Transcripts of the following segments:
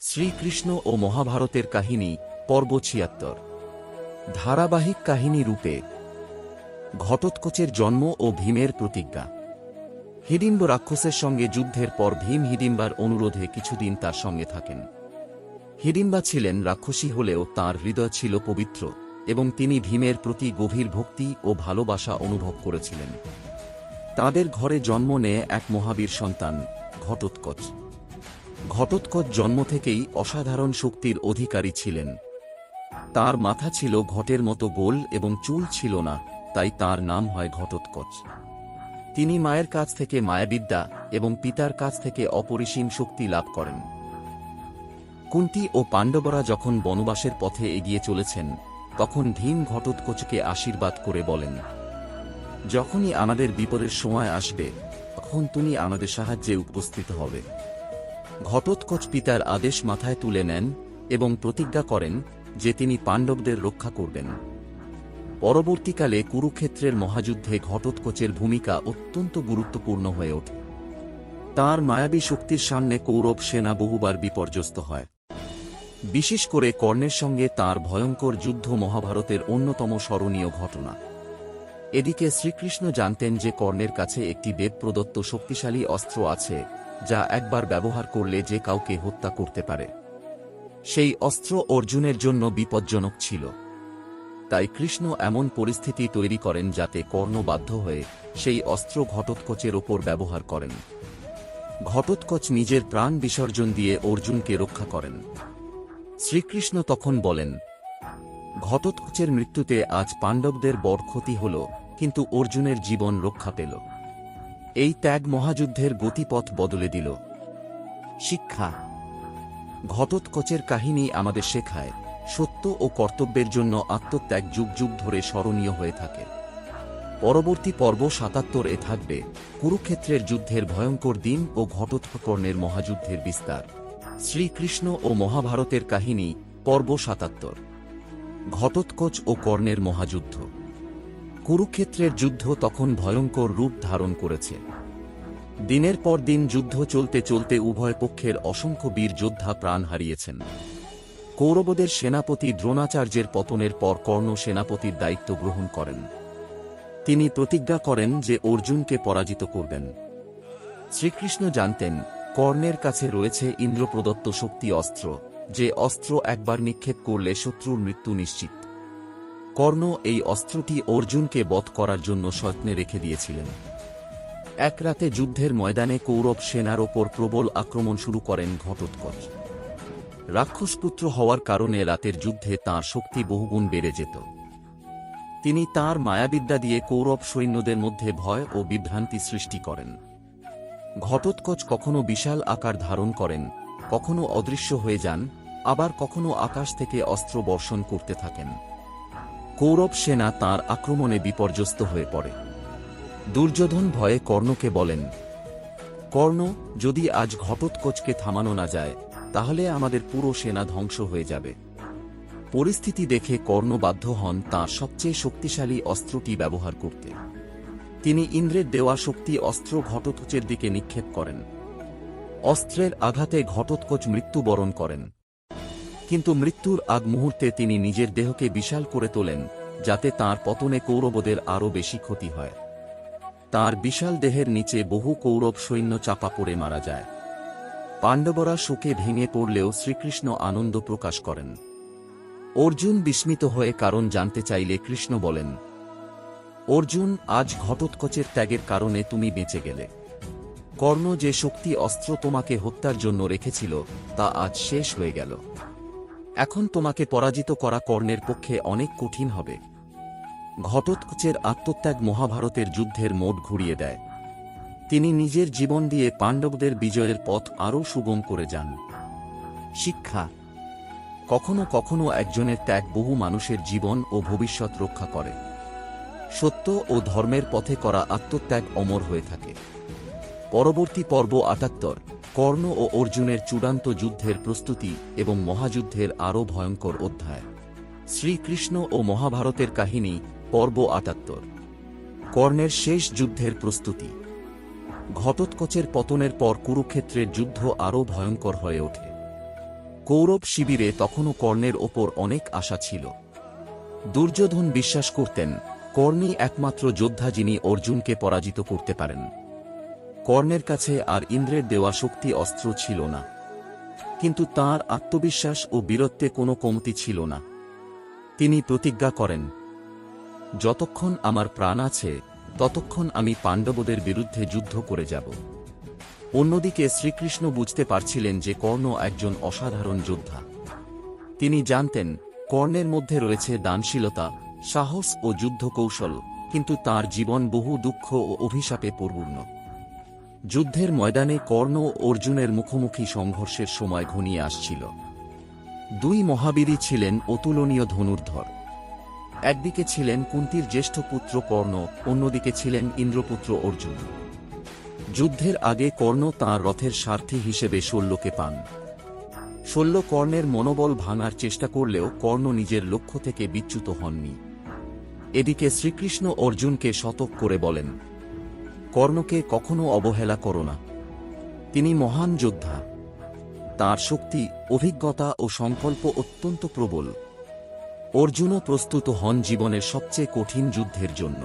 শ্রীকৃষ্ণ ও মহাভারতের কাহিনী পর্ব ৭৬ ধারাবাহিক কাহিনী রূপে ঘটোৎকচের জন্ম ও ভীমের প্রতিজ্ঞা। হিড়িম্ব রাক্ষসের সঙ্গে যুদ্ধের পর ভীম হিড়িম্বার অনুরোধে কিছুদিন তার সঙ্গে থাকেন। হিড়িম্বা ছিলেন রাক্ষসী হলেও তাঁর হৃদয় ছিল পবিত্র এবং তিনি ভীমের প্রতি গভীর ভক্তি ও ভালোবাসা অনুভব করেছিলেন। তাঁদের ঘরে জন্ম নেয় এক মহাবীর সন্তান ঘটোৎকচ। ঘটোৎকচ জন্ম থেকেই অসাধারণ শক্তির অধিকারী ছিলেন। তার মাথা ছিল ঘটের মতো গোল এবং চুল ছিল না, তাই তার নাম হয় ঘটোৎকচ। তিনি মায়ের কাছ থেকে মায়াবিদ্যা এবং পিতার কাছ থেকে অপরিসীম শক্তি লাভ করেন। কুন্তী ও পাণ্ডবরা যখন বনবাসের পথে এগিয়ে চলেছেন, তখন ভীম ঘটোৎকচকে আশীর্বাদ করে বলেন, যখনই আমাদের বিপদের সময় আসবে তখন তুমি আমাদের সাহায্যে উপস্থিত হবে। ঘটোৎকচ পিতার আদেশ মাথায় তুলে নেন এবং প্রতিজ্ঞা করেন যে তিনি পাণ্ডবদের রক্ষা করবেন। পরবর্তীকালে কুরুক্ষেত্রের মহাযুদ্ধে ঘটোৎকচের ভূমিকা অত্যন্ত গুরুত্বপূর্ণ হয়ে ওঠে। তাঁর মায়াবী শক্তির সামনে কৌরব সেনা বহুবার বিপর্যস্ত হয়। বিশেষ করে কর্ণের সঙ্গে তাঁর ভয়ঙ্কর যুদ্ধ মহাভারতের অন্যতম স্মরণীয় ঘটনা। এদিকে শ্রীকৃষ্ণ জানতেন যে কর্ণের কাছে একটি বেদ প্রদত্ত শক্তিশালী অস্ত্র আছে, যা একবার ব্যবহার করলে যে কাউকে হত্যা করতে পারে। সেই অস্ত্র অর্জুনের জন্য বিপজ্জনক ছিল। তাই কৃষ্ণ এমন পরিস্থিতি তৈরি করেন যাতে কর্ণ বাধ্য হয়ে সেই অস্ত্র ঘটোৎকচের ওপর ব্যবহার করেন। ঘটোৎকচ নিজের প্রাণ বিসর্জন দিয়ে অর্জুনকে রক্ষা করেন। শ্রীকৃষ্ণ তখন বলেন, ঘটোৎকচের মৃত্যুতে আজ পাণ্ডবদের বড় ক্ষতি হল, কিন্তু অর্জুনের জীবন রক্ষা পেল। এই ত্যাগ মহাযুদ্ধের গতিপথ বদলে দিল। শিক্ষা: ঘটোৎকচের কাহিনী আমাদের শেখায়, সত্য ও কর্তব্যের জন্য আত্মত্যাগ যুগ যুগ ধরে স্মরণীয় হয়ে থাকে। পরবর্তী পর্ব ৭৭ এ থাকবে কুরুক্ষেত্রের যুদ্ধের ভয়ঙ্কর দিন ও ঘটোৎকচের মহাযুদ্ধের বিস্তার। শ্রীকৃষ্ণ ও মহাভারতের কাহিনী পর্ব ৭৭ ঘটোৎকচ ও কর্ণের মহাযুদ্ধ। কুরুক্ষেত্রের যুদ্ধ তখন ভয়ঙ্কর রূপ ধারণ করেছে। দিনের পর দিন যুদ্ধ চলতে চলতে উভয় পক্ষের অসংখ্য বীর যোদ্ধা প্রাণ হারিয়েছেন। কৌরবদের সেনাপতি দ্রোণাচার্যের পতনের পর কর্ণ সেনাপতির দায়িত্ব গ্রহণ করেন। তিনি প্রতিজ্ঞা করেন যে অর্জুনকে পরাজিত করবেন। শ্রীকৃষ্ণ জানতেন কর্ণের কাছে রয়েছে ইন্দ্র প্রদত্ত শক্তি অস্ত্র, যে অস্ত্র একবার নিক্ষেপ করলে শত্রুর মৃত্যু নিশ্চিত। কর্ণ এই অস্ত্রটি অর্জুনকে বধ করার জন্য সযত্নে রেখে দিয়েছিলেন। এক রাতে যুদ্ধের ময়দানে কৌরব সেনার ওপর প্রবল আক্রমণ শুরু করেন ঘটোৎকচ। রাক্ষসপুত্র হওয়ার কারণে রাতের যুদ্ধে তাঁর শক্তি বহুগুণ বেড়ে যেত। তিনি তাঁর মায়াবিদ্যা দিয়ে কৌরব সৈন্যদের মধ্যে ভয় ও বিভ্রান্তি সৃষ্টি করেন। ঘটোৎকচ কখনো বিশাল আকার ধারণ করেন, কখনো অদৃশ্য হয়ে যান, আবার কখনো আকাশ থেকে অস্ত্র বর্ষণ করতে থাকেন। কৌরব সেনা তাঁর আক্রমণে বিপর্যস্ত হয়ে পড়ে। দুর্যোধন ভয়ে কর্ণকে বলেন, কর্ণ, যদি আজ ঘটোৎকচকে থামানো না যায় তাহলে আমাদের পুরো সেনা ধ্বংস হয়ে যাবে। পরিস্থিতি দেখে কর্ণ বাধ্য হন তাঁর সবচেয়ে শক্তিশালী অস্ত্রটি ব্যবহার করতে। তিনি ইন্দ্রের দেওয়া শক্তি অস্ত্র ঘটোৎকচের দিকে নিক্ষেপ করেন। অস্ত্রের আঘাতে ঘটোৎকচ মৃত্যুবরণ করেন। কিন্তু মৃত্যুর আগ মুহূর্তে তিনি নিজের দেহকে বিশাল করে তোলেন, যাতে তাঁর পতনে কৌরবদের আরও বেশি ক্ষতি হয়। তাঁর বিশাল দেহের নিচে বহু কৌরব সৈন্য চাপা পড়ে মারা যায়। পাণ্ডবরা শোকে ভেঙে পড়লেও শ্রীকৃষ্ণ আনন্দ প্রকাশ করেন। অর্জুন বিস্মিত হয়ে কারণ জানতে চাইলে কৃষ্ণ বলেন, অর্জুন, আজ ঘটোৎকচের ত্যাগের কারণে তুমি বেঁচে গেলে। কর্ণ যে শক্তি অস্ত্র তোমাকে হত্যার জন্য রেখেছিল তা আজ শেষ হয়ে গেল। এখন তোমাকে পরাজিত করা কর্ণের পক্ষে অনেক কঠিন হবে। ঘটোৎকচের আত্মত্যাগ মহাভারতের যুদ্ধের মোড় ঘুরিয়ে দেয়। তিনি নিজের জীবন দিয়ে পাণ্ডবদের বিজয়ের পথ আরও সুগম করে যান। শিক্ষা: কখনো কখনো একজনের ত্যাগ বহু মানুষের জীবন ও ভবিষ্যৎ রক্ষা করে। সত্য ও ধর্মের পথে করা আত্মত্যাগ অমর হয়ে থাকে। পরবর্তী পর্ব ৭৮ কর্ণ ও অর্জুনের চূড়ান্ত যুদ্ধের প্রস্তুতি এবং মহাযুদ্ধের আরও ভয়ঙ্কর অধ্যায়। শ্রীকৃষ্ণ ও মহাভারতের কাহিনী পর্ব ৭৮ কর্ণের শেষ যুদ্ধের প্রস্তুতি। ঘটোৎকচের পতনের পর কুরুক্ষেত্রের যুদ্ধ আরও ভয়ঙ্কর হয়ে ওঠে। কৌরব শিবিরে তখনও কর্ণের ওপর অনেক আশা ছিল। দুর্যোধন বিশ্বাস করতেন কর্ণই একমাত্র যোদ্ধা যিনি অর্জুনকে পরাজিত করতে পারেন। কর্ণের কাছে আর ইন্দ্রের দেওয়া শক্তি অস্ত্র ছিল না, কিন্তু তাঁর আত্মবিশ্বাস ও বীরত্বে কোনো কমতি ছিল না। তিনি প্রতিজ্ঞা করেন, যতক্ষণ আমার প্রাণ আছে ততক্ষণ আমি পাণ্ডবদের বিরুদ্ধে যুদ্ধ করে যাব। অন্যদিকে শ্রীকৃষ্ণ বুঝতে পারছিলেন যে কর্ণ একজন অসাধারণ যোদ্ধা। তিনি জানতেন কর্ণের মধ্যে রয়েছে দানশীলতা, সাহস ও যুদ্ধ কৌশল, কিন্তু তার জীবন বহু দুঃখ ও অভিশাপে পূর্ণ। যুদ্ধের ময়দানে কর্ণ ও অর্জুনের মুখোমুখি সংঘর্ষের সময় ঘনিয়ে আসছিল। দুই মহাবীরই ছিলেন অতুলনীয় ধনুর্ধর। একদিকে ছিলেন কুন্তির জ্যেষ্ঠ পুত্র কর্ণ, অন্যদিকে ছিলেন ইন্দ্রপুত্র অর্জুন। যুদ্ধের আগে কর্ণ তাঁর রথের সারথি হিসেবে শল্যকে পান। শল্য কর্ণের মনোবল ভাঙার চেষ্টা করলেও কর্ণ নিজের লক্ষ্য থেকে বিচ্যুত হননি। এদিকে শ্রীকৃষ্ণ অর্জুনকে সতর্ক করে বলেন, কর্ণকে কখনো অবহেলা করো না। তিনি মহান যোদ্ধা। তাঁর শক্তি, অভিজ্ঞতা ও সংকল্প অত্যন্ত প্রবল। অর্জুনও প্রস্তুত হন জীবনের সবচেয়ে কঠিন যুদ্ধের জন্য।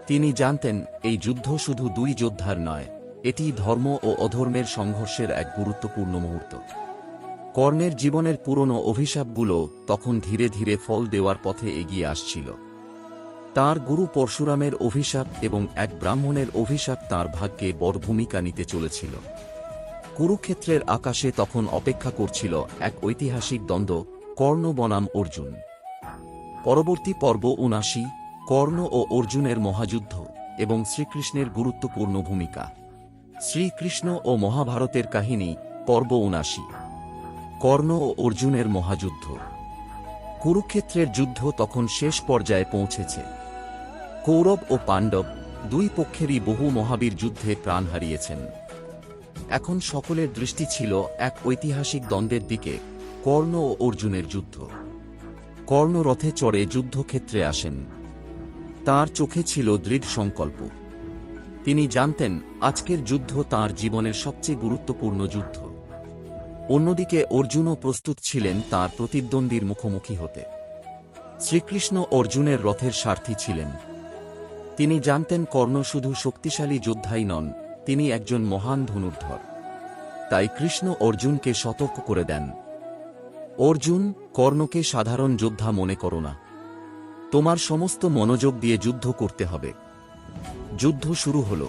তিনি জানতেন এই যুদ্ধ শুধু দুই যোদ্ধার নয়, এটি ধর্ম ও অধর্মের সংঘর্ষের এক গুরুত্বপূর্ণ মুহূর্ত। কর্ণের জীবনের পুরনো অভিশাপগুলো তখন ধীরে ধীরে ফল দেওয়ার পথে এগিয়ে আসছিল। তাঁর গুরু পরশুরামের অভিশাপ এবং এক ব্রাহ্মণের অভিশাপ তাঁর ভাগ্যে বড় ভূমিকা নিতে চলেছিল। কুরুক্ষেত্রের আকাশে তখন অপেক্ষা করছিল এক ঐতিহাসিক দ্বন্দ্ব, কর্ণ বনাম অর্জুন। পরবর্তী পর্ব ৭৯, কর্ণ ও অর্জুনের মহাযুদ্ধ এবং শ্রীকৃষ্ণের গুরুত্বপূর্ণ ভূমিকা। শ্রীকৃষ্ণ ও মহাভারতের কাহিনী, পর্ব ৭৯। কর্ণ ও অর্জুনের মহাযুদ্ধ। কুরুক্ষেত্রের যুদ্ধ তখন শেষ পর্যায়ে পৌঁছেছে। কৌরব ও পাণ্ডব দুই পক্ষেরই বহু মহাবীর যুদ্ধে প্রাণ হারিয়েছেন। এখন সকলের দৃষ্টি ছিল এক ঐতিহাসিক দ্বন্দ্বের দিকে, কর্ণ ও অর্জুনের যুদ্ধ। কর্ণ রথে চড়ে যুদ্ধক্ষেত্রে আসেন। তাঁর চোখে ছিল দৃঢ় সংকল্প। তিনি জানতেন আজকের যুদ্ধ তাঁর জীবনের সবচেয়ে গুরুত্বপূর্ণ যুদ্ধ। অন্যদিকে অর্জুনও প্রস্তুত ছিলেন তাঁর প্রতিদ্বন্দ্বীর মুখোমুখি হতে। শ্রীকৃষ্ণ অর্জুনের রথের সারথি ছিলেন। তিনি জানতেন কর্ণ শুধু শক্তিশালী যোদ্ধাই নন, তিনি একজন মহান ধনুর্ধর। তাই কৃষ্ণ অর্জুনকে সতর্ক করে দেন, অর্জুন, কর্ণকে সাধারণ যোদ্ধা মনে করো না। তোমার সমস্ত মনোযোগ দিয়ে যুদ্ধ করতে হবে। যুদ্ধ শুরু হল।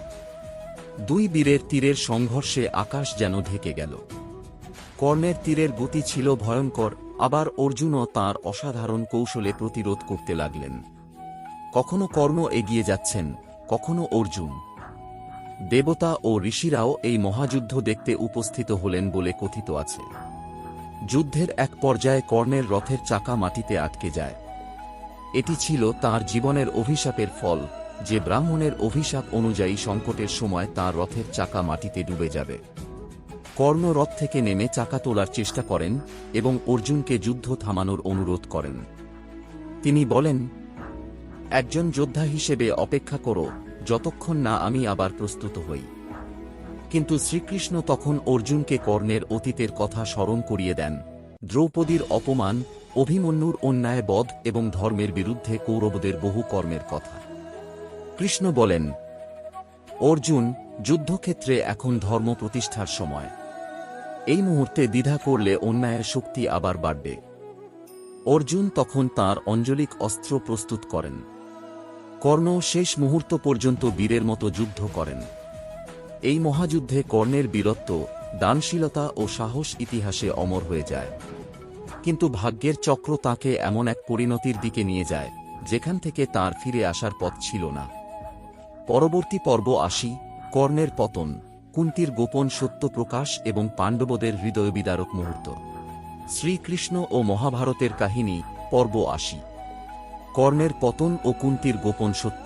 দুই বীরের তীরের সংঘর্ষে আকাশ যেন ঢেকে গেল। কর্ণের তীরের গতি ছিল ভয়ঙ্কর, আবার অর্জুনও তাঁর অসাধারণ কৌশলে প্রতিরোধ করতে লাগলেন। কখনো কর্ণ এগিয়ে যাচ্ছেন, কখনো অর্জুন। দেবতা ও ঋষিরাও এই মহাযুদ্ধ দেখতে উপস্থিত হলেন বলে কথিত আছে। যুদ্ধের এক পর্যায়ে কর্ণের রথের চাকা মাটিতে আটকে যায়। এটি ছিল তাঁর জীবনের অভিশাপের ফল, যে ব্রাহ্মণের অভিশাপ অনুযায়ী সংকটের সময় তাঁর রথের চাকা মাটিতে ডুবে যাবে। কর্ণ রথ থেকে নেমে চাকা তোলার চেষ্টা করেন এবং অর্জুনকে যুদ্ধ থামানোর অনুরোধ করেন। তিনি বলেন, একজন যোদ্ধা হিসেবে অপেক্ষা করো, যতক্ষণ না আমি আবার প্রস্তুত হই। কিন্তু শ্রীকৃষ্ণ তখন অর্জুনকে কর্ণের অতীতের কথা স্মরণ করিয়ে দেন, দ্রৌপদীর অপমান, অভিমন্যুর অন্যায়বধ এবং ধর্মের বিরুদ্ধে কৌরবদের বহু কর্মের কথা। কৃষ্ণ বলেন, অর্জুন, যুদ্ধক্ষেত্রে এখন ধর্ম প্রতিষ্ঠার সময়। এই মুহূর্তে দ্বিধা করলে অন্যায়ের শক্তি আবার বাড়বে। অর্জুন তখন তাঁর অঞ্জলিক অস্ত্র প্রস্তুত করেন। কর্ণ শেষ মুহূর্ত পর্যন্ত বীরের মতো যুদ্ধ করেন। এই মহাযুদ্ধে কর্ণের বীরত্ব, দানশীলতা ও সাহস ইতিহাসে অমর হয়ে যায়। কিন্তু ভাগ্যের চক্র তাঁকে এমন এক পরিণতির দিকে নিয়ে যায়, যেখান থেকে তাঁর ফিরে আসার পথ ছিল না। পরবর্তী পর্ব ৮০, কর্ণের পতন, কুন্তির গোপন সত্য প্রকাশ এবং পাণ্ডবদের হৃদয়বিদারক মুহূর্ত। শ্রীকৃষ্ণ ও মহাভারতের কাহিনী, পর্ব ৮০। কর্ণের পতন ও কুন্তির গোপন সত্য।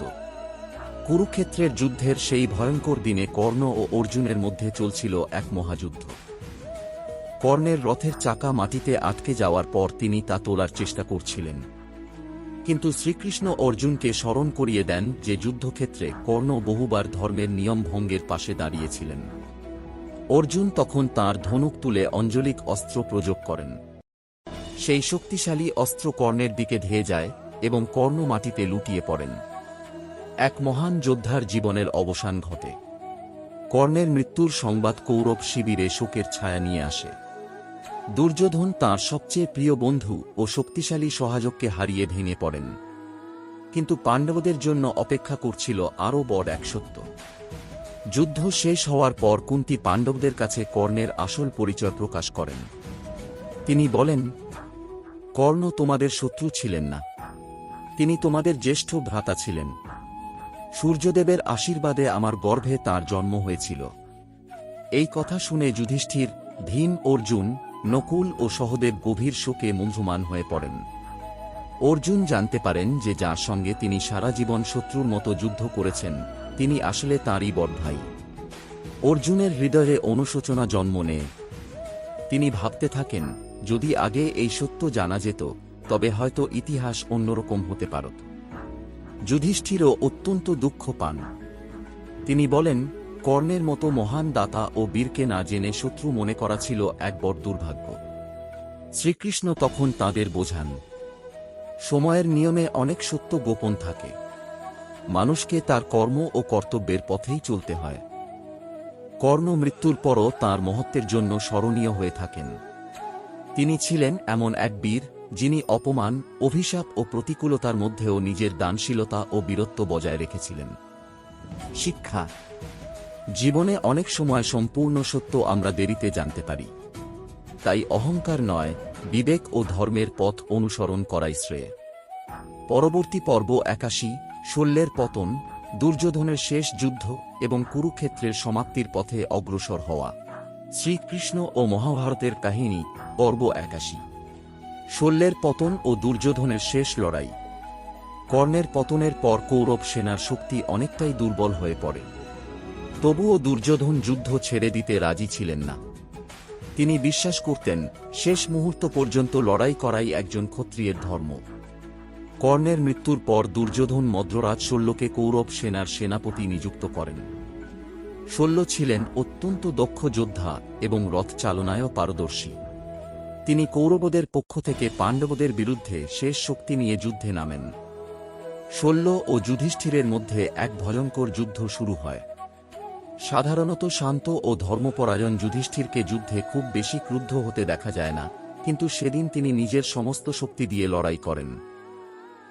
কুরুক্ষেত্রের যুদ্ধের সেই ভয়ঙ্কর দিনে কর্ণ ও অর্জুনের মধ্যে চলছিল এক মহাযুদ্ধ। কর্ণের রথের চাকা মাটিতে আটকে যাওয়ার পর তিনি তা তোলার চেষ্টা করছিলেন। কিন্তু শ্রীকৃষ্ণ অর্জুনকে স্মরণ করিয়ে দেন যে যুদ্ধক্ষেত্রে কর্ণ বহুবার ধর্মের নিয়ম ভঙ্গের পাশে দাঁড়িয়েছিলেন। অর্জুন তখন তার ধনুক তুলে অঞ্জলিক অস্ত্র প্রয়োগ করেন। সেই শক্তিশালী অস্ত্র কর্ণের দিকে ধেয়ে যায় এবং কর্ণ মাটিতে লুটিয়ে পড়েন। এক মহান যোদ্ধার জীবনের অবসান ঘটে। কর্ণের মৃত্যুর সংবাদ কৌরব শিবিরে শোকের ছায়া নিয়ে আসে। দুর্যোধন তাঁর সবচেয়ে প্রিয় বন্ধু ও শক্তিশালী সহায়ককে হারিয়ে ভেঙে পড়েন। কিন্তু পাণ্ডবদের জন্য অপেক্ষা করছিল আরও বড় এক সত্য। যুদ্ধ শেষ হওয়ার পর কুন্তী পাণ্ডবদের কাছে কর্ণের আসল পরিচয় প্রকাশ করেন। তিনি বলেন, কর্ণ তোমাদের শত্রু ছিলেন না, তিনি তোমাদের জ্যেষ্ঠ ভ্রাতা ছিলেন। সূর্যদেবের আশীর্বাদে আমার গর্ভে তার জন্ম হয়েছিল। এই কথা শুনে যুধিষ্ঠির, ভীম, অর্জুন, নকুল ও সহদেব গভীর শোকে মুহ্যমান হয়ে পড়েন। অর্জুন জানতে পারেন যে যার সঙ্গে তিনি সারা জীবন শত্রুর মতো যুদ্ধ করেছেন তিনি আসলে তাঁরই বড় ভাই। অর্জুনের হৃদয়ে অনুশোচনা জন্ম নেয়। তিনি ভাবতে থাকেন, যদি আগে এই সত্য জানা যেত তবে হয়তো ইতিহাস অন্যরকম হতে পারত। যুধিষ্ঠিরও অত্যন্ত দুঃখ পান। তিনি বলেন, কর্ণের মতো মহান দাতা ও বীরকে না জেনে শত্রু মনে করা ছিল এক বড় দুর্ভাগ্য। শ্রীকৃষ্ণ তখন তাঁদের বোঝান, সময়ের নিয়মে অনেক সত্য গোপন থাকে। মানুষকে তার কর্ম ও কর্তব্যের পথেই চলতে হয়। কর্ণ মৃত্যুর পরও তাঁর মহত্বের জন্য স্মরণীয় হয়ে থাকেন। তিনি ছিলেন এমন এক বীর যিনি অপমান, অভিশাপ ও প্রতিকূলতার মধ্যেও নিজের দানশীলতা ও বীরত্ব বজায় রেখেছিলেন। শিক্ষা: জীবনে অনেক সময় সম্পূর্ণ সত্য আমরা দেরিতে জানতে পারি। তাই অহংকার নয়, বিবেক ও ধর্মের পথ অনুসরণ করাই শ্রেয়। পরবর্তী পর্ব ৮১, শল্যের পতন, দুর্যোধনের শেষ যুদ্ধ এবং কুরুক্ষেত্রের সমাপ্তির পথে অগ্রসর হওয়া। শ্রীকৃষ্ণ ও মহাভারতের কাহিনী, পর্ব ৮১। শল্যের পতন ও দুর্যোধনের শেষ লড়াই। কর্ণের পতনের পর কৌরব সেনার শক্তি অনেকটাই দুর্বল হয়ে পড়ে। তবুও দুর্যোধন যুদ্ধ ছেড়ে দিতে রাজি ছিলেন না। তিনি বিশ্বাস করতেন, শেষ মুহূর্ত পর্যন্ত লড়াই করাই একজন ক্ষত্রিয়ের ধর্ম। কর্ণের মৃত্যুর পর দুর্যোধন মদ্ররাজ শল্যকে কৌরব সেনার সেনাপতি নিযুক্ত করেন। শল্য ছিলেন অত্যন্ত দক্ষ যোদ্ধা এবং রথ চালনায়ও পারদর্শী। তিনি কৌরবদের পক্ষ থেকে পাণ্ডবদের বিরুদ্ধে শেষ শক্তি নিয়ে যুদ্ধে নামেন। শল্য ও যুধিষ্ঠিরের মধ্যে এক ভয়ঙ্কর যুদ্ধ শুরু হয়। সাধারণত শান্ত ও ধর্মপরায়ণ যুধিষ্ঠিরকে যুদ্ধে খুব বেশি ক্রুদ্ধ হতে দেখা যায় না, কিন্তু সেদিন তিনি নিজের সমস্ত শক্তি দিয়ে লড়াই করেন।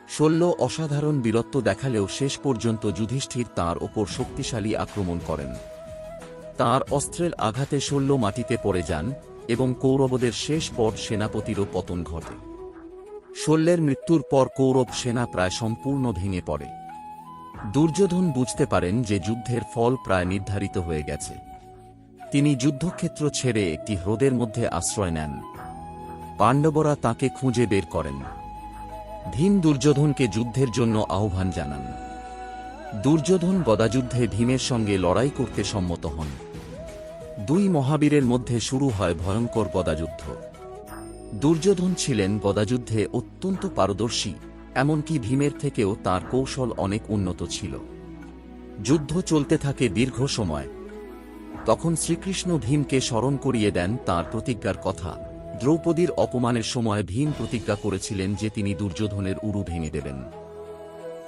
শল্য অসাধারণ বীরত্ব দেখালেও শেষ পর্যন্ত যুধিষ্ঠির তাঁর ওপর শক্তিশালী আক্রমণ করেন। তাঁর অস্ত্রের আঘাতে শল্য মাটিতে পড়ে যান এবং কৌরবদের শেষ বড় সেনাপতিরও পতন ঘটে। শল্যের মৃত্যুর পর কৌরব সেনা প্রায় সম্পূর্ণ ভেঙে পড়ে। দুর্যোধন বুঝতে পারেন যে যুদ্ধের ফল প্রায় নির্ধারিত হয়ে গেছে। তিনি যুদ্ধক্ষেত্র ছেড়ে একটি হ্রদের মধ্যে আশ্রয় নেন। পাণ্ডবরা তাঁকে খুঁজে বের করেন। ভীম দুর্যোধনকে যুদ্ধের জন্য আহ্বান জানান। দুর্যোধন গদাযুদ্ধে ভীমের সঙ্গে লড়াই করতে সম্মত হন। দুই মহাবীরের মধ্যে শুরু হয় ভয়ঙ্কর গদাযুদ্ধ। দুর্যোধন ছিলেন গদাযুদ্ধে অত্যন্ত পারদর্শী, এমনকি ভীমের থেকেও তার কৌশল অনেক উন্নত ছিল। যুদ্ধ চলতে থাকে দীর্ঘ সময়। তখন শ্রীকৃষ্ণ ভীমকে স্মরণ করিয়ে দেন তাঁর প্রতিজ্ঞার কথা। দ্রৌপদীর অপমানের সময় ভীম প্রতিজ্ঞা করেছিলেন যে তিনি দুর্যোধনের উরু ভেঙে দেবেন।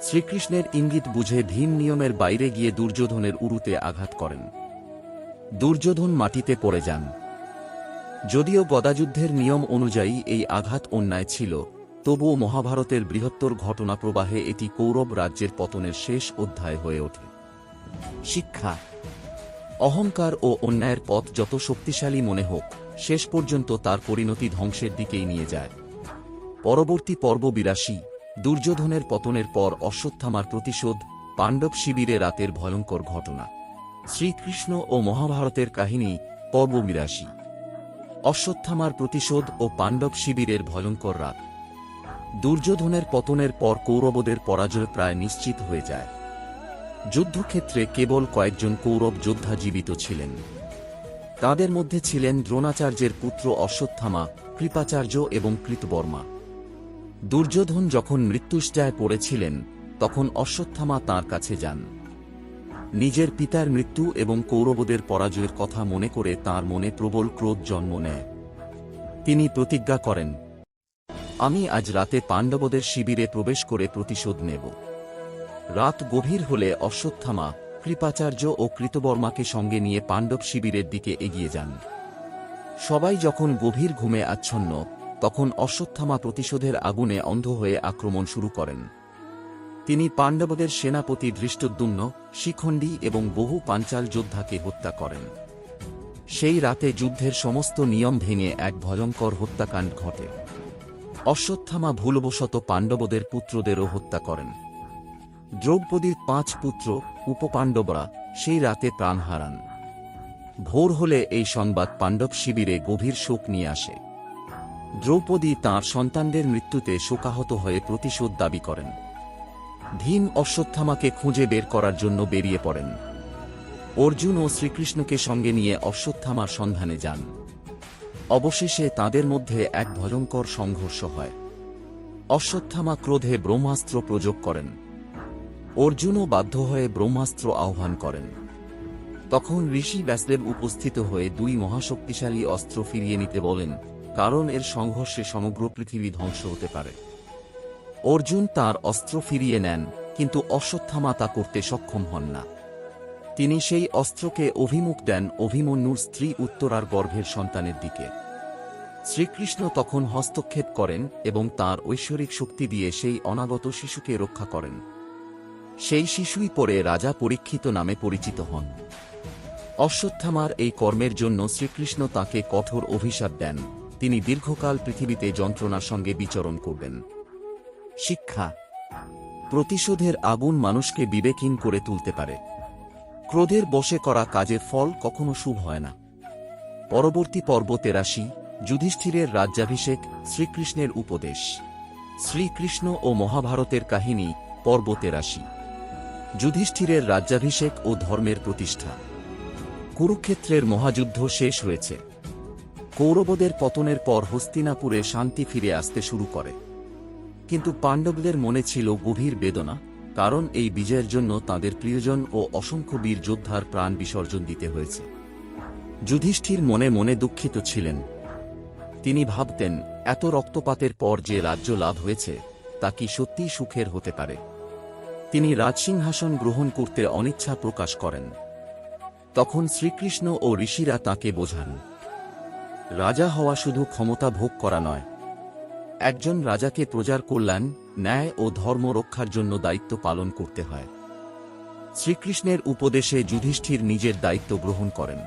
শ্রীকৃষ্ণের ইঙ্গিত বুঝে ভীম নিয়মের বাইরে গিয়ে দুর্যোধনের উরুতে আঘাত করেন। দুর্যোধন মাটিতে পড়ে যান। যদিও গদাযুদ্ধের নিয়ম অনুযায়ী এই আঘাত অন্যায় ছিল, তবুও মহাভারতের বৃহত্তর ঘটনা প্রবাহে এটি কৌরব রাজ্যের পতনের শেষ অধ্যায় হয়ে ওঠে। শিক্ষা: অহংকার ও অন্যায়ের পথ যত শক্তিশালী মনে হোক, শেষ পর্যন্ত তার পরিণতি ধ্বংসের দিকেই নিয়ে যায়। পরবর্তী পর্ব ৮২, দুর্যোধনের পতনের পর অশ্বত্থামার প্রতিশোধ, পাণ্ডব শিবিরে রাতের ভয়ঙ্কর ঘটনা। শ্রীকৃষ্ণ ও মহাভারতের কাহিনী, পর্ব ৮২। অশ্বত্থামার প্রতিশোধ ও পাণ্ডব শিবিরের ভয়ঙ্কর রাত। দুর্যোধনের পতনের পর কৌরবদের পরাজয় প্রায় নিশ্চিত হয়ে যায়। যুদ্ধক্ষেত্রে কেবল কয়েকজন কৌরব যোদ্ধা জীবিত ছিলেন। তাদের মধ্যে ছিলেন দ্রোণাচার্যের পুত্র অশ্বত্থামা, কৃপাচার্য এবং কৃতবর্মা। দুর্যোধন যখন মৃত্যুশয্যায় পড়েছিলেন তখন অশ্বত্থামা তাঁর কাছে যান। নিজের পিতার মৃত্যু এবং কৌরবদের পরাজয়ের কথা মনে করে তাঁর মনে প্রবল ক্রোধ জন্ম নেয়। তিনি প্রতিজ্ঞা করেন, আমি আজ রাতে পাণ্ডবদের শিবিরে প্রবেশ করে প্রতিশোধ নেব। রাত গভীর হলে অশ্বত্থামা, কৃপাচার্য ও কৃতবর্মাকে সঙ্গে নিয়ে পাণ্ডব শিবিরের দিকে এগিয়ে যান। সবাই যখন গভীর ঘুমে আচ্ছন্ন, তখন অশ্বত্থামা প্রতিশোধের আগুনে অন্ধ হয়ে আক্রমণ শুরু করেন। তিনি পাণ্ডবদের সেনাপতি ধৃষ্টদ্যুম্ন, শিখণ্ডী এবং বহু পাঞ্চাল যোদ্ধাকে হত্যা করেন। সেই রাতে যুদ্ধের সমস্ত নিয়ম ভেঙে এক ভয়ঙ্কর হত্যাকাণ্ড ঘটে। অশ্বত্থামা ভুলবশত পাণ্ডবদের পুত্রদেরও হত্যা করেন। দ্রৌপদীর 5 পুত্র উপপাণ্ডবরা সেই রাতে প্রাণ হারান। ভোর হলে এই সংবাদ পাণ্ডব শিবিরে গভীর শোক নিয়ে আসে। দ্রৌপদী তাঁর সন্তানদের মৃত্যুতে শোকাহত হয়ে প্রতিশোধ দাবি করেন। ভীম অশ্বত্থামাকে খুঁজে বের করার জন্য বেরিয়ে পড়েন। অর্জুন ও শ্রীকৃষ্ণকে সঙ্গে নিয়ে অশ্বত্থামার সন্ধানে যান। অবশেষে তাঁদের মধ্যে এক ভয়ঙ্কর সংঘর্ষ হয়। অশ্বত্থামা ক্রোধে ব্রহ্মাস্ত্র প্রয়োগ করেন। অর্জুনও বাধ্য হয়ে ব্রহ্মাস্ত্র আহ্বান করেন। তখন ঋষি ব্যাসদেব উপস্থিত হয়ে 2 মহাশক্তিশালী অস্ত্র ফিরিয়ে নিতে বলেন, কারণ এর সংঘর্ষে সমগ্র পৃথিবী ধ্বংস হতে পারে। অর্জুন তার অস্ত্র ফিরিয়ে নেন, কিন্তু অশ্বত্থামা তা করতে সক্ষম হন না। তিনি সেই অস্ত্রকে অভিমুখ দেন অভিমন্যুর স্ত্রী উত্তরার গর্ভের সন্তানের দিকে। শ্রীকৃষ্ণ তখন হস্তক্ষেপ করেন এবং তাঁর ঐশ্বরিক শক্তি দিয়ে সেই অনাগত শিশুকে রক্ষা করেন। সেই শিশুই পরে রাজা পরীক্ষিত নামে পরিচিত হন। অশ্বত্থামার এই কর্মের জন্য শ্রীকৃষ্ণ তাঁকে কঠোর অভিশাপ দেন, তিনি দীর্ঘকাল পৃথিবীতে যন্ত্রণার সঙ্গে বিচরণ করবেন। শিক্ষা: প্রতিশোধের আগুন মানুষকে বিবেকহীন করে তুলতে পারে। ক্রোধের বশে করা কাজের ফল কখনো শুভ হয় না। পরবর্তী পর্ব 83, যুধিষ্ঠিরের রাজ্যাভিষেক, শ্রীকৃষ্ণের উপদেশ। শ্রীকৃষ্ণ ও মহাভারতের কাহিনী, পর্ব 83। যুধিষ্ঠিরের রাজ্যাভিষেক ও ধর্মের প্রতিষ্ঠা। কুরুক্ষেত্রের মহাযুদ্ধ শেষ হয়েছে। কৌরবদের পতনের পর হস্তিনাপুরে শান্তি ফিরে আসতে শুরু করে। কিন্তু পাণ্ডবদের মনে ছিল গভীর বেদনা, কারণ এই বিজয়ের জন্য তাদের প্রিয়জন ও অসংখ্য বীর যোদ্ধার প্রাণ বিসর্জন দিতে হয়েছে। যুধিষ্ঠির মনে মনে দুঃখিত ছিলেন। তিনি ভাবতেন, এত রক্তপাতের পর যে রাজ্য লাভ হয়েছে তা কি সত্যিই সুখের হতে পারে। তিনি রাজসিংহাসন গ্রহণ করতে অনিচ্ছা প্রকাশ করেন। তখন শ্রীকৃষ্ণ ও ঋষিরা তাঁকে বোঝান, রাজা হওয়া শুধু ক্ষমতা ভোগ করা নয়, একজন রাজাকে প্রজার কল্যাণ, ন্যায় ও ধর্ম রক্ষার জন্য দায়িত্ব পালন করতে হয়। শ্রীকৃষ্ণের উপদেশে যুধিষ্ঠির নিজের দায়িত্ব গ্রহণ করেন।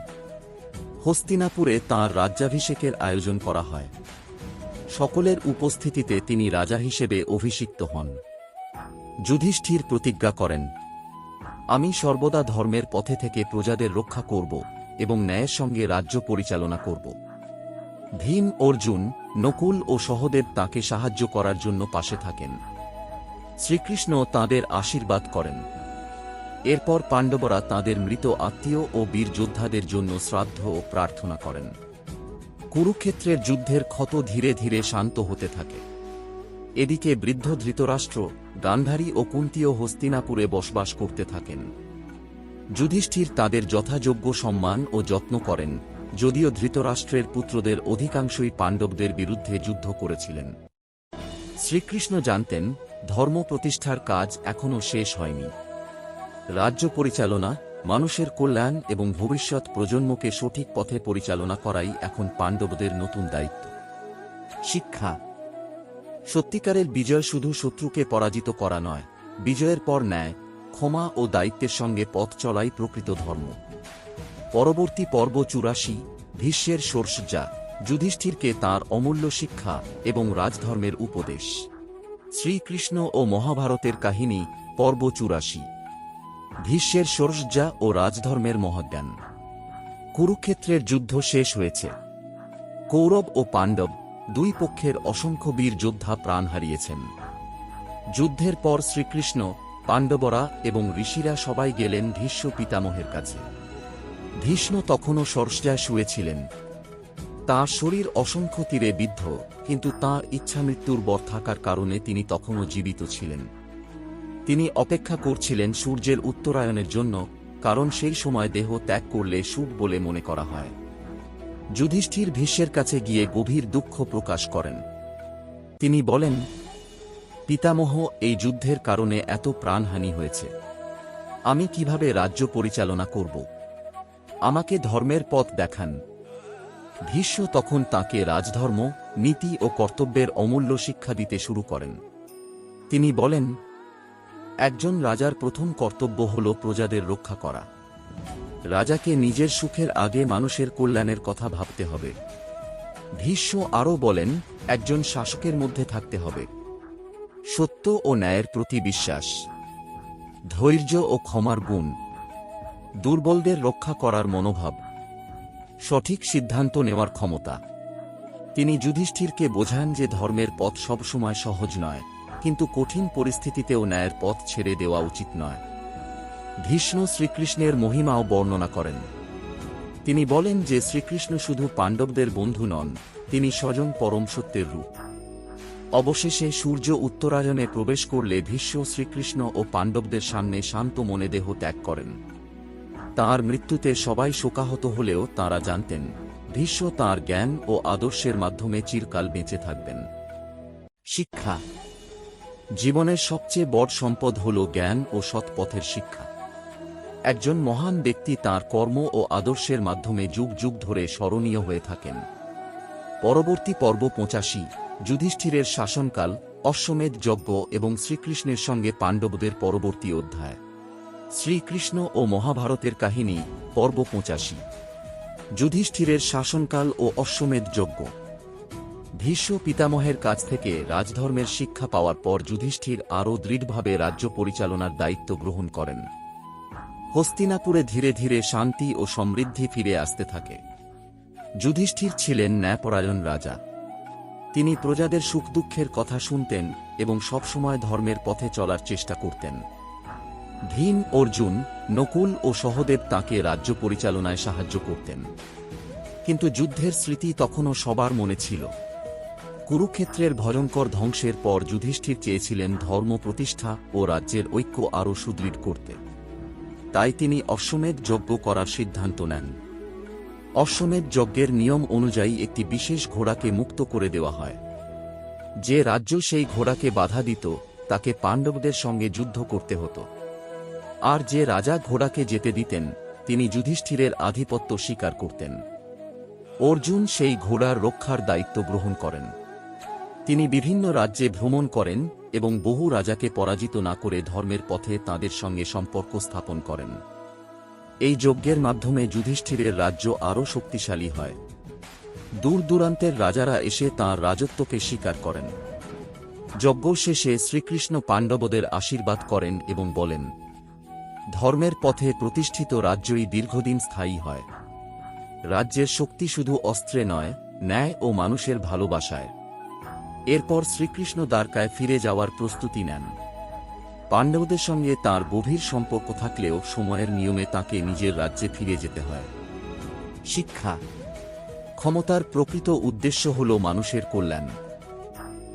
হস্তিনাপুরে তাঁর রাজ্যাভিষেকের আয়োজন করা হয়। সকলের উপস্থিতিতে তিনি রাজা হিসেবে অভিষিক্ত হন। যুধিষ্ঠির প্রতিজ্ঞা করেন, আমি সর্বদা ধর্মের পথে থেকে প্রজাদের রক্ষা করব এবং ন্যায়ের সঙ্গে রাজ্য পরিচালনা করব। ভীম, অর্জুন, নকুল ও সহদেব তাঁকে সাহায্য করার জন্য পাশে থাকেন। শ্রীকৃষ্ণ তাঁদের আশীর্বাদ করেন। এরপর পাণ্ডবরা তাঁদের মৃত আত্মীয় ও বীর যোদ্ধাদের জন্য শ্রাদ্ধ ও প্রার্থনা করেন। কুরুক্ষেত্রের যুদ্ধের ক্ষত ধীরে ধীরে শান্ত হতে থাকে। এদিকে বৃদ্ধ ধৃতরাষ্ট্র, গান্ধারী ও কুন্তীও হস্তিনাপুরে বসবাস করতে থাকেন। যুধিষ্ঠির তাদের যথাযোগ্য সম্মান ও যত্ন করেন, যদিও ধৃতরাষ্ট্রের পুত্রদের অধিকাংশই পাণ্ডবদের বিরুদ্ধে যুদ্ধ করেছিলেন। শ্রীকৃষ্ণ জানতেন, ধর্ম প্রতিষ্ঠার কাজ এখনও শেষ হয়নি। রাজ্য পরিচালনা, মানুষের কল্যাণ এবং ভবিষ্যৎ প্রজন্মকে সঠিক পথে পরিচালনা করাই এখন পাণ্ডবদের নতুন দায়িত্ব। শিক্ষা: সত্যিকারের বিজয় শুধু শত্রুকে পরাজিত করা নয়, বিজয়ের পর ন্যায়, ক্ষমা ও দায়িত্বের সঙ্গে পথ চলাই প্রকৃত ধর্ম। পরবর্তী পর্ব 84, ভীষ্মের ষোড়শয্যা, যুধিষ্ঠিরকে তাঁর অমূল্য শিক্ষা এবং রাজধর্মের উপদেশ। শ্রীকৃষ্ণ ও মহাভারতের কাহিনী, পর্ব 84। ভীষ্মের ষোড়শয্যা ও রাজধর্মের মহাজ্ঞান। কুরুক্ষেত্রের যুদ্ধ শেষ হয়েছে। কৌরব ও পাণ্ডব দুই পক্ষের অসংখ্য বীর যোদ্ধা প্রাণ হারিয়েছেন। যুদ্ধের পর শ্রীকৃষ্ণ, পাণ্ডবরা এবং ঋষিরা সবাই গেলেন ভীষ্ম পিতামহের কাছে। ভীষ্ম তখনও ষোড়শয্যায় শুয়েছিলেন। তাঁর শরীর অসংখ্য তীরে বিদ্ধ, কিন্তু তাঁর ইচ্ছামৃত্যুর বর থাকার কারণে তিনি তখনও জীবিত ছিলেন। তিনি অপেক্ষা করছিলেন সূর্যের উত্তরায়ণের জন্য, কারণ সেই সময় দেহ ত্যাগ করলে শুভ বলে মনে করা হয়। যুধিষ্ঠির ভীষ্মের কাছে গিয়ে গভীর দুঃখ প্রকাশ করেন। তিনি বলেন, পিতামহ, এই যুদ্ধের কারণে এত প্রাণহানি হয়েছে। আমি কিভাবে রাজ্য পরিচালনা করব? আমাকে ধর্মের পথ দেখান। ভীষ্ম তখন তাকে রাজধর্ম, নীতি ও কর্তব্যের অমূল্য শিক্ষা দিতে শুরু করেন। তিনি বলেন, একজন রাজার প্রথম কর্তব্য হল প্রজাদের রক্ষা করা। রাজাকে নিজের সুখের আগে মানুষের কল্যাণের কথা ভাবতে হবে। ভীষ্ম আরও বলেন, একজন শাসকের মধ্যে থাকতে হবে সত্য ও ন্যায়ের প্রতি বিশ্বাস, ধৈর্য ও ক্ষমার গুণ, দুর্বলদের রক্ষা করার মনোভাব, সঠিক সিদ্ধান্ত নেওয়ার ক্ষমতা। তিনি যুধিষ্ঠিরকে বোঝান যে ধর্মের পথ সবসময় সহজ নয়, কিন্তু কঠিন পরিস্থিতিতেও ন্যায়ের পথ ছেড়ে দেওয়া উচিত নয়। ভীষ্ম শ্রীকৃষ্ণের মহিমাও বর্ণনা করেন। তিনি বলেন যে শ্রীকৃষ্ণ শুধু পাণ্ডবদের বন্ধু নন, তিনি স্বয়ং পরম সত্যের রূপ। অবশেষে সূর্য উত্তরায়ণে প্রবেশ করলে ভীষ্ম শ্রীকৃষ্ণ ও পাণ্ডবদের সামনে শান্ত মনে দেহ ত্যাগ করেন। তাঁর মৃত্যুতে সবাই শোকাহত হলেও তাঁরা জানতেন, ভীষ্ম তাঁর জ্ঞান ও আদর্শের মাধ্যমে চিরকাল বেঁচে থাকবেন। শিক্ষা। জীবনের সবচেয়ে বড় সম্পদ হল জ্ঞান ও সৎ পথের শিক্ষা। একজন মহান ব্যক্তি তাঁর কর্ম ও আদর্শের মাধ্যমে যুগ যুগ ধরে স্মরণীয় হয়ে থাকেন। পরবর্তী পর্ব 85, যুধিষ্ঠিরের শাসনকাল, অশ্বমেধ যজ্ঞ এবং শ্রীকৃষ্ণের সঙ্গে পাণ্ডবদের পরবর্তী অধ্যায়। শ্রীকৃষ্ণ ও মহাভারতের কাহিনী, পর্ব 85। যুধিষ্ঠিরের শাসনকাল ও অশ্বমেধ যজ্ঞ। ভীষ্ম পিতামহের কাছ থেকে রাজধর্মের শিক্ষা পাওয়ার পর যুধিষ্ঠির আরও দৃঢ়ভাবে রাজ্য পরিচালনার দায়িত্ব গ্রহণ করেন। হস্তিনাপুরে ধীরে ধীরে শান্তি ও সমৃদ্ধি ফিরে আসতে থাকে। যুধিষ্ঠির ছিলেন ন্যায়পরায়ণ রাজা। তিনি প্রজাদের সুখ দুঃখের কথা শুনতেন এবং সবসময় ধর্মের পথে চলার চেষ্টা করতেন। ভীম, অর্জুন, নকুল ও সহদেব তাঁকে রাজ্য পরিচালনায় সাহায্য করতেন। কিন্তু যুদ্ধের স্মৃতি তখনও সবার মনে ছিল। কুরুক্ষেত্রের ভয়ঙ্কর ধ্বংসের পর যুধিষ্ঠির চেয়েছিলেন ধর্ম প্রতিষ্ঠা ও রাজ্যের ঐক্য আরও সুদৃঢ় করতে। তাই তিনি অশ্বমেধ যজ্ঞ করার সিদ্ধান্ত নেন। অশ্বমেধ যজ্ঞের নিয়ম অনুযায়ী একটি বিশেষ ঘোড়াকে মুক্ত করে দেওয়া হয়। যে রাজ্য সেই ঘোড়াকে বাধা দিত তাকে পাণ্ডবদের সঙ্গে যুদ্ধ করতে হতো। আর যে রাজা ঘোড়াকে যেতে দিতেন তিনি যুধিষ্ঠিরের আধিপত্য স্বীকার করতেন। অর্জুন সেই ঘোড়ার রক্ষার দায়িত্ব গ্রহণ করেন। তিনি বিভিন্ন রাজ্যে ভ্রমণ করেন এবং বহু রাজাকে পরাজিত না করে ধর্মের পথে তাঁদের সঙ্গে সম্পর্ক স্থাপন করেন। এই যজ্ঞের মাধ্যমে যুধিষ্ঠিরের রাজ্য আরও শক্তিশালী হয়। দূর দূরান্তের রাজারা এসে তাঁর রাজত্বকে স্বীকার করেন। যজ্ঞ শেষে শ্রীকৃষ্ণ পাণ্ডবদের আশীর্বাদ করেন এবং বলেন, ধর্মের পথে প্রতিষ্ঠিত রাজ্যই দীর্ঘদিন স্থায়ী হয়। রাজ্যের শক্তি শুধু অস্ত্রে নয়, ন্যায় ও মানুষের ভালোবাসায়। এরপর শ্রীকৃষ্ণ দ্বারকায় ফিরে যাওয়ার প্রস্তুতি নেন। পাণ্ডবদের সঙ্গে তাঁর গভীর সম্পর্ক থাকলেও সময়ের নিয়মে তাঁকে নিজের রাজ্যে ফিরে যেতে হয়। শিক্ষা। ক্ষমতার প্রকৃত উদ্দেশ্য হল মানুষের কল্যাণ।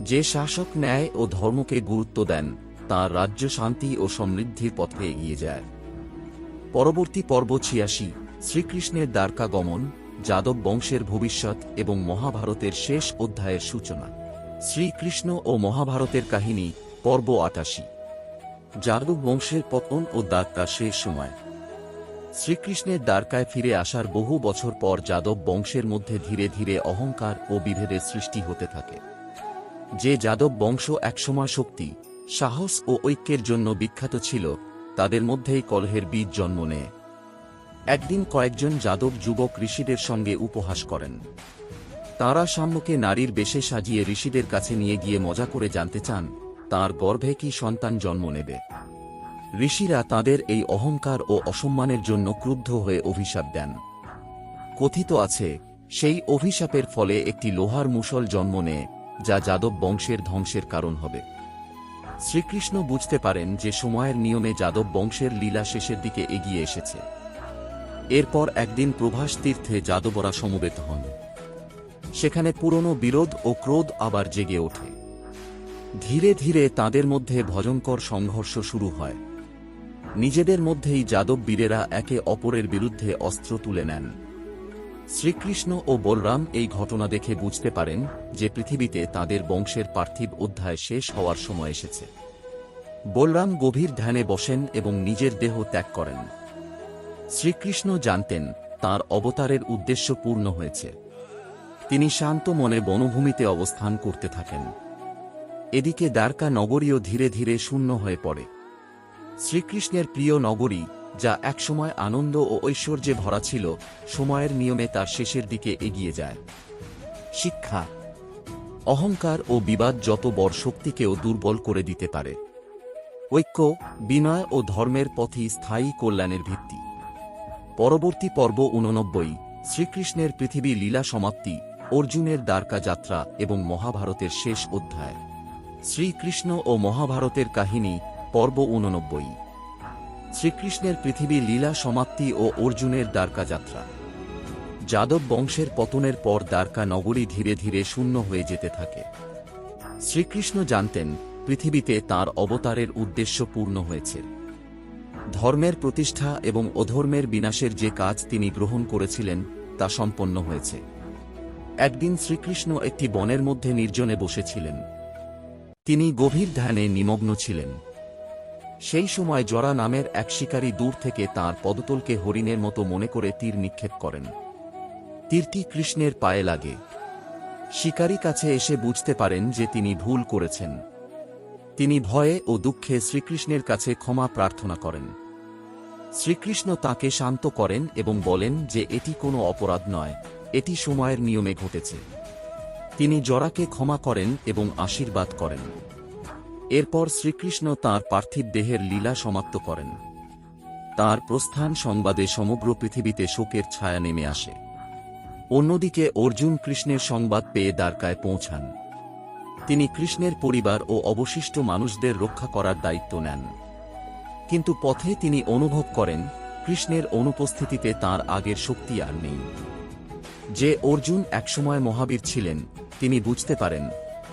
যে শাসক ন্যায় ও ধর্মকে গুরুত্ব দেন তাঁর রাজ্য শান্তি ও সমৃদ্ধির পথে এগিয়ে যায়। পরবর্তী পর্ব 86, শ্রীকৃষ্ণের দ্বারকা গমন, যাদব বংশের ভবিষ্যৎ এবং মহাভারতের শেষ অধ্যায়ের সূচনা। শ্রীকৃষ্ণ ও মহাভারতের কাহিনী, পর্ব 88। যাদব বংশের পতন ও দ্বারকা শেষ সময়। শ্রীকৃষ্ণের দ্বারকায় ফিরে আসার বহু বছর পর যাদব বংশের মধ্যে ধীরে ধীরে অহংকার ও বিভেদের সৃষ্টি হতে থাকে। যে যাদব বংশ একসময় শক্তি, সাহস ও ঐক্যের জন্য বিখ্যাত ছিল, তাদের মধ্যেই কলহের বীজ জন্ম নেয়। একদিন কয়েকজন যাদব যুবক ঋষিদের সঙ্গে উপহাস করেন। তাঁরা সাম্যকে নারীর বেশে সাজিয়ে ঋষিদের কাছে নিয়ে গিয়ে মজা করে জানতে চান তাঁর গর্ভে কি সন্তান জন্ম নেবে। ঋষিরা তাঁদের এই অহংকার ও অসম্মানের জন্য ক্রুদ্ধ হয়ে অভিশাপ দেন। কথিত আছে, সেই অভিশাপের ফলে একটি লোহার মুষল জন্ম নেয়, যা যাদব বংশের ধ্বংসের কারণ হবে। শ্রীকৃষ্ণ বুঝতে পারেন যে সময়ের নিয়মে যাদব বংশের লীলা শেষের দিকে এগিয়ে এসেছে। এরপর একদিন প্রভাস তীর্থে যাদবরা সমবেত হন। সেখানে পুরনো বিরোধ ও ক্রোধ আবার জেগে ওঠে। ধীরে ধীরে তাঁদের মধ্যে ভয়ঙ্কর সংঘর্ষ শুরু হয়। নিজেদের মধ্যেই যাদব বীরেরা একে অপরের বিরুদ্ধে অস্ত্র তুলে নেন। শ্রীকৃষ্ণ ও বলরাম এই ঘটনা দেখে বুঝতে পারেন যে পৃথিবীতে তাদের বংশের পার্থিব অধ্যায় শেষ হওয়ার সময় এসেছে। বলরাম গভীর ধ্যানে বসেন এবং নিজের দেহ ত্যাগ করেন। শ্রীকৃষ্ণ জানতেন তাঁর অবতারের উদ্দেশ্য পূর্ণ হয়েছে। তিনি শান্ত মনে বনভূমিতে অবস্থান করতে থাকেন। এদিকে দ্বারকা নগরীও ধীরে ধীরে শূন্য হয়ে পড়ে। শ্রীকৃষ্ণের প্রিয় নগরী, যা একসময় আনন্দ ও ঐশ্বর্যে ভরা ছিল, সময়ের নিয়মে তার শেষের দিকে এগিয়ে যায়। শিক্ষা: অহংকার ও বিবাদ যত বড় শক্তিকেও দুর্বল করে দিতে পারে। ঐক্য, বিনয় ও ধর্মের পথই স্থায়ী কল্যাণের ভিত্তি। পরবর্তী পর্ব 89, শ্রীকৃষ্ণের পৃথিবী লীলা সমাপ্তি, অর্জুনের দ্বারকা যাত্রা এবং মহাভারতের শেষ অধ্যায়। শ্রীকৃষ্ণ ও মহাভারতের কাহিনী, পর্ব 89। শ্রীকৃষ্ণের পৃথিবী লীলা সমাপ্তি ও অর্জুনের দ্বারকা যাত্রা। যাদব বংশের পতনের পর দ্বারকা নগরী ধীরে ধীরে শূন্য হয়ে যেতে থাকে। শ্রীকৃষ্ণ জানতেন পৃথিবীতে তাঁর অবতারের উদ্দেশ্য পূর্ণ হয়েছে। ধর্মের প্রতিষ্ঠা এবং অধর্মের বিনাশের যে কাজ তিনি গ্রহণ করেছিলেন তা সম্পন্ন হয়েছে। একদিন শ্রীকৃষ্ণ একটি বনের মধ্যে নির্জনে বসেছিলেন। তিনি গভীর ধ্যানে নিমগ্ন ছিলেন। সেই সময় জরা নামের এক শিকারী দূর থেকে তাঁর পদতলকে হরিণের মতো মনে করে তীর নিক্ষেপ করেন। তীরটি কৃষ্ণের পায়ে লাগে। শিকারী কাছে এসে বুঝতে পারেন যে তিনি ভুল করেছেন। তিনি ভয়ে ও দুঃখে শ্রীকৃষ্ণের কাছে ক্ষমা প্রার্থনা করেন। শ্রীকৃষ্ণ তাকে শান্ত করেন এবং বলেন যে এটি কোনো অপরাধ নয়, এটি সময়ের নিয়মে ঘটেছে। তিনি জরাকে ক্ষমা করেন এবং আশীর্বাদ করেন। এরপর শ্রীকৃষ্ণ তাঁর পার্থিব দেহের লীলা সমাপ্ত করেন। তাঁর প্রস্থান সংবাদে সমগ্র পৃথিবীতে শোকের ছায়া নেমে আসে। অন্যদিকে অর্জুন কৃষ্ণের সংবাদ পেয়ে দ্বারকায় পৌঁছান। তিনি কৃষ্ণের পরিবার ও অবশিষ্ট মানুষদের রক্ষা করার দায়িত্ব নেন। কিন্তু পথে তিনি অনুভব করেন কৃষ্ণের অনুপস্থিতিতে তাঁর আগের শক্তি আর নেই। যে অর্জুন একসময় মহাবীর ছিলেন, তিনি বুঝতে পারেন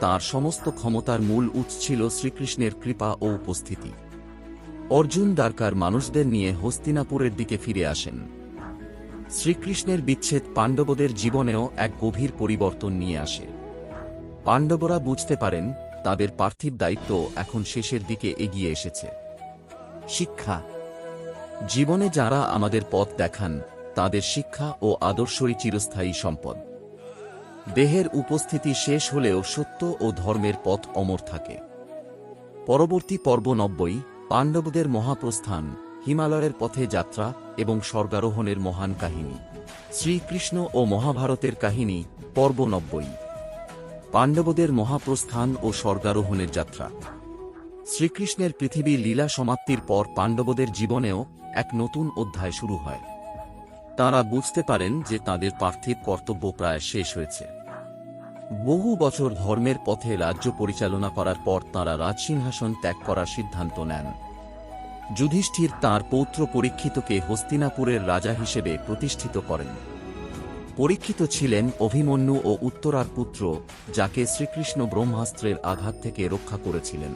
তাঁর সমস্ত ক্ষমতার মূল উৎস ছিল শ্রীকৃষ্ণের কৃপা ও উপস্থিতি। অর্জুন দ্বারকার মানুষদের নিয়ে হস্তিনাপুরের দিকে ফিরে আসেন। শ্রীকৃষ্ণের বিচ্ছেদ পাণ্ডবদের জীবনেও এক গভীর পরিবর্তন নিয়ে আসে। পাণ্ডবরা বুঝতে পারেন তাদের পার্থিব দায়িত্ব এখন শেষের দিকে এগিয়ে এসেছে। শিক্ষা: জীবনে যারা আমাদের পথ দেখান তাদের শিক্ষা ও আদর্শই চিরস্থায়ী সম্পদ। দেহের উপস্থিতি শেষ হলেও সত্য ও ধর্মের পথ অমর থাকে। পরবর্তী পর্ব 90, পাণ্ডবদের মহাপ্রস্থান, হিমালয়ের পথে যাত্রা এবং স্বর্গারোহণের মহান কাহিনী। শ্রীকৃষ্ণ ও মহাভারতের কাহিনী, পর্ব 90। পাণ্ডবদের মহাপ্রস্থান ও স্বর্গারোহণের যাত্রা। শ্রীকৃষ্ণের পৃথিবী লীলা সমাপ্তির পর পাণ্ডবদের জীবনেও এক নতুন অধ্যায় শুরু হয়। তাঁরা বুঝতে পারেন যে তাঁদের পার্থিব কর্তব্য প্রায় শেষ হয়েছে। বহু বছর ধর্মের পথে রাজ্য পরিচালনা করার পর তাঁরা রাজসিংহাসন ত্যাগ করার সিদ্ধান্ত নেন। যুধিষ্ঠির তাঁর পৌত্র পরীক্ষিতকে হস্তিনাপুরের রাজা হিসেবে প্রতিষ্ঠিত করেন। পরীক্ষিত ছিলেন অভিমন্যু ও উত্তরার পুত্র, যাকে শ্রীকৃষ্ণ ব্রহ্মাস্ত্রের আঘাত থেকে রক্ষা করেছিলেন।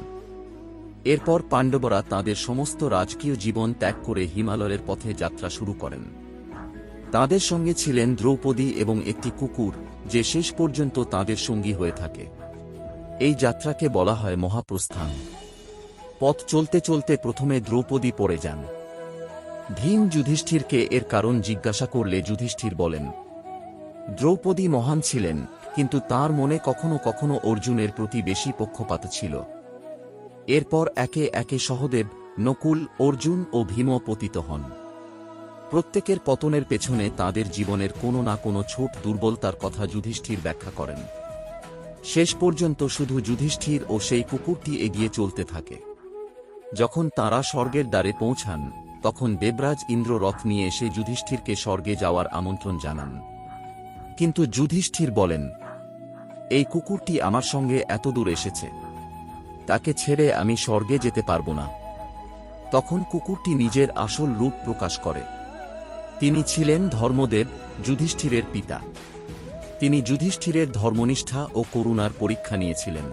এরপর পাণ্ডবরা তাঁদের সমস্ত রাজকীয় জীবন ত্যাগ করে হিমালয়ের পথে যাত্রা শুরু করেন। তাঁদের সঙ্গে ছিলেন দ্রৌপদী এবং একটি কুকুর, যে শেষ পর্যন্ত তাঁদের সঙ্গী হয়ে থাকে। এই যাত্রাকে বলা হয় মহাপ্রস্থান। পথ চলতে চলতে প্রথমে দ্রৌপদী পড়ে যান। ভীম যুধিষ্ঠিরকে এর কারণ জিজ্ঞাসা করলে যুধিষ্ঠির বলেন, দ্রৌপদী মহান ছিলেন, কিন্তু তার মনে কখনো কখনো অর্জুনের প্রতি বেশি পক্ষপাত ছিল। এরপর একে একে সহদেব, নকুল, অর্জুন ও ভীম পতিত হন। প্রত্যেকের পতনের পেছনে তাদের জীবনের কোনো না কোনো ছোট দুর্বলতার কথা যুধিষ্ঠির ব্যাখ্যা করেন। শেষ পর্যন্ত শুধু যুধিষ্ঠির ও সেই কুকুরটি এগিয়ে চলতে থাকে। যখন তাঁরা স্বর্গের দ্বারে পৌঁছান, তখন দেবরাজ ইন্দ্র রথ নিয়ে এসে যুধিষ্ঠিরকে স্বর্গে যাওয়ার আমন্ত্রণ জানান। কিন্তু যুধিষ্ঠির বলেন, এই কুকুরটি আমার সঙ্গে এত দূর এসেছে, তাকে ছেড়ে আমি স্বর্গে যেতে পারব না। তখন কুকুরটি নিজের আসল রূপ প্রকাশ করে। তিনি ছিলেন ধর্মদেব, যুধিষ্ঠিরের পিতা। তিনি যুধিষ্ঠিরের ধর্মনিষ্ঠা ও করুণার পরীক্ষা নিয়েছিলেন।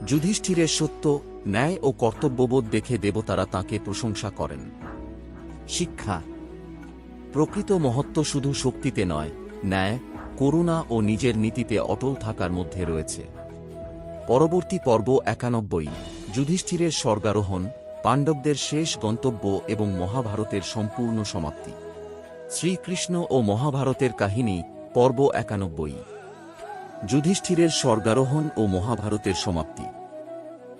যুধিষ্ঠিরের সত্য, ন্যায় ও কর্তব্যবোধ দেখে দেবতারা তাঁকে প্রশংসা করেন। শিক্ষা: প্রকৃত মহত্ব শুধু শক্তিতে নয়, ন্যায়, করুণা ও নিজের নীতিতে অটল থাকার মধ্যে রয়েছে। পরবর্তী পর্ব 91, যুধিষ্ঠিরের স্বর্গারোহণ, পাণ্ডবদের শেষ গন্তব্য এবং মহাভারতের সম্পূর্ণ সমাপ্তি। শ্রীকৃষ্ণ ও মহাভারতের কাহিনী, পর্ব 91। যুধিষ্ঠিরের স্বর্গারোহণ ও মহাভারতের সমাপ্তি।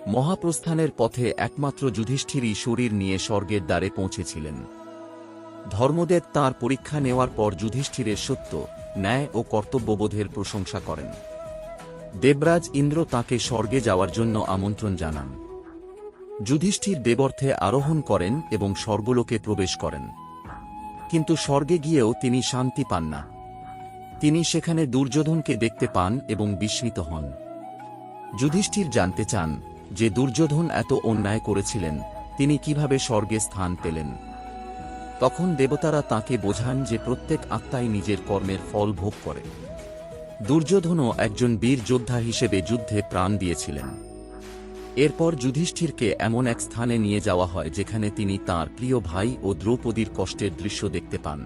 মহাপ্রস্থানের পথে একমাত্র যুধিষ্ঠিরই শরীর নিয়ে স্বর্গের দ্বারে পৌঁছেছিলেন। ধর্মদেব তাঁর পরীক্ষা নেওয়ার পর যুধিষ্ঠিরের সত্য, ন্যায় ও কর্তব্যবোধের প্রশংসা করেন। দেবরাজ ইন্দ্র তাঁকে স্বর্গে যাওয়ার জন্য আমন্ত্রণ জানান। যুধিষ্ঠির দেবর্থে আরোহণ করেন এবং স্বর্গলোকে প্রবেশ করেন। কিন্তু স্বর্গে গিয়েও তিনি শান্তি পান না। তিনি সেখানে দুর্যোধনকে দেখতে পান এবং বিস্মিত হন। যুধিষ্ঠির জানতে চান যে দুর্যোধন এত অন্যায় করেছিলেন, তিনি কিভাবে স্বর্গে স্থান পেলেন। তখন দেবতারা তাঁকে বোঝান যে প্রত্যেক আত্মাই নিজের কর্মের ফল ভোগ করে। দুর্যোধনও একজন বীর যোদ্ধা হিসেবে যুদ্ধে প্রাণ দিয়েছিলেন। এরপর যুধিষ্ঠিরকে এমন এক স্থানে নিয়ে যাওয়া হয় যেখানে তিনি তাঁর প্রিয় ভাই ও দ্রৌপদীর কষ্টের দৃশ্য দেখতে পান।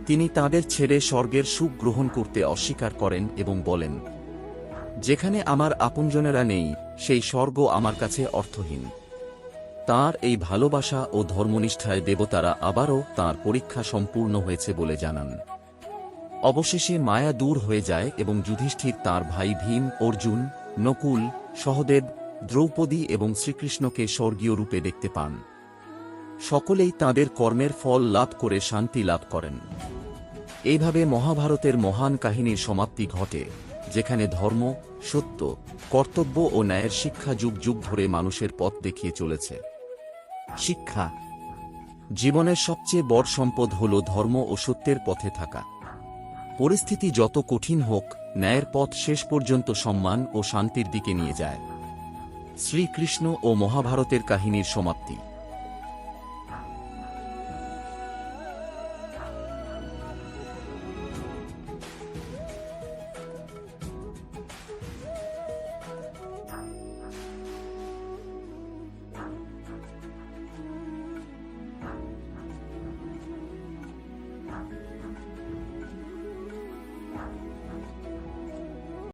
তিনি তাঁদের ছেড়ে স্বর্গের সুখ গ্রহণ করতে অস্বীকার করেন এবং বলেন, যেখানে আমার আপনজনেরা নেই, সেই স্বর্গ আমার কাছে অর্থহীন। তাঁর এই ভালোবাসা ও ধর্মনিষ্ঠায় দেবতারা আবারও তাঁর পরীক্ষা সম্পূর্ণ হয়েছে বলে জানান। অবশেষে মায়া দূর হয়ে যায় এবং যুধিষ্ঠির তাঁর ভাই ভীম, অর্জুন, নকুল, সহদেব, দ্রৌপদী এবং শ্রীকৃষ্ণকে স্বর্গীয় রূপে দেখতে পান। সকলেই তাঁদের কর্মের ফল লাভ করে শান্তি লাভ করেন। এইভাবে মহাভারতের মহান কাহিনীর সমাপ্তি ঘটে, যেখানে ধর্ম, সত্য, কর্তব্য ও ন্যায়ের শিক্ষা যুগ যুগ ধরে মানুষের পথ দেখিয়ে চলেছে। শিক্ষা: জীবনের সবচেয়ে বড় সম্পদ হল ধর্ম ও সত্যের পথে থাকা। পরিস্থিতি যত কঠিন হোক, ন্যায়ের পথ শেষ পর্যন্ত সম্মান ও শান্তির দিকে নিয়ে যায়। শ্রীকৃষ্ণ ও মহাভারতের কাহিনীর সমাপ্তি।